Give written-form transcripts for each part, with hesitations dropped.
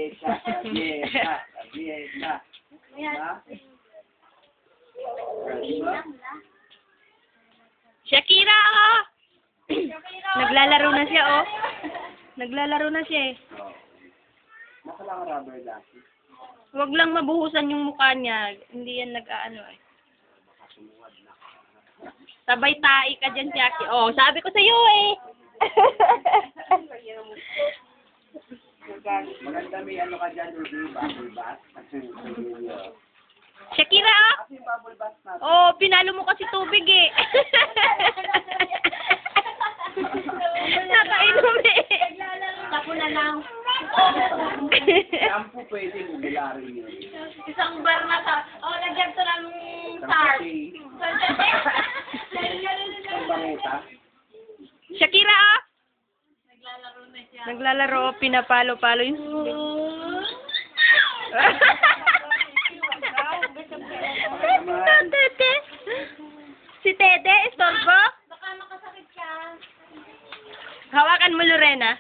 Dieta, dieta, dieta. Ha? Shakira, oh! Naglalaro na siya, oh. Naglalaro na siya, eh. Nasa lang rubber dati. Huwag lang mabuhusan yung mukha niya. Hindi yan nag-aano, eh. Sabay tae ka dyan, Jackie. Oh, sabi ko sa'yo, eh. Maganda may ano ka dyan, Ruby, bubble bath. Shakira, oh! Kasi yung bubble bath natin. Oh, pinalo mo kasi tubig, eh. Nakainom, eh. Tapo na lang. Shampoo pwedeng umularin yun. Isang bar na ta. Oh, lagyan to ng star. Ang bangeta. Shakira, oh! Naglalaro na siya. Naglalaro, oh, pinapalo-palo yung tubig. Tete. Si Tete, istorbo? Baka makasakit ka. Hawakan mo, Lorena.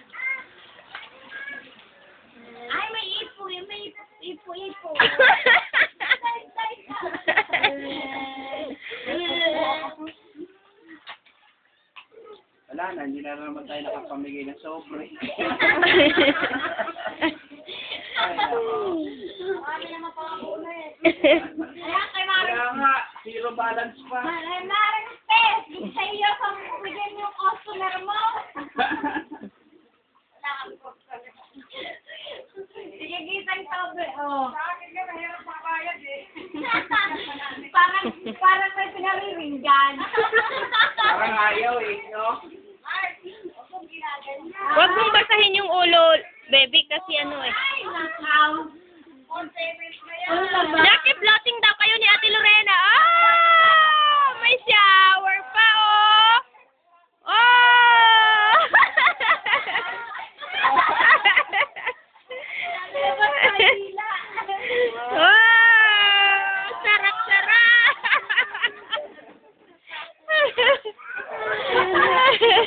Ay, may ipo. May ipo. Wala na, hindi na naman tayo nakapamigay ng sobre. Kami naman pa ako na eh. Ayan, kay Mari. Kaya nga, zero balance pa. Kay Mari, Pes. Sa iyo, kung bigyan yung customer mo. Wala kang customer. Sige, gisang sabi. Oh. Sa akin ka, mahirap makabayad eh. Parang may pinariringgan. Parang ayaw eh, no? Huwag mong basahin yung ulo, baby, kasi ano, eh. Ay, nakaw. On favorite mo yan. Jackie, floating daw kayo ni Ate Lorena. Oh! May shower pa, oh! Oh! Oh! Sarap-sarap!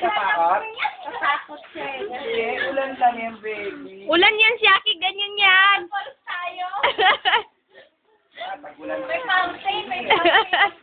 Takot? Takot siya eh. Eh, ulan lang yan, baby. Ulan yan, Jackie, ganyan yan. Tayo. Tagulan May fountain, may fountain.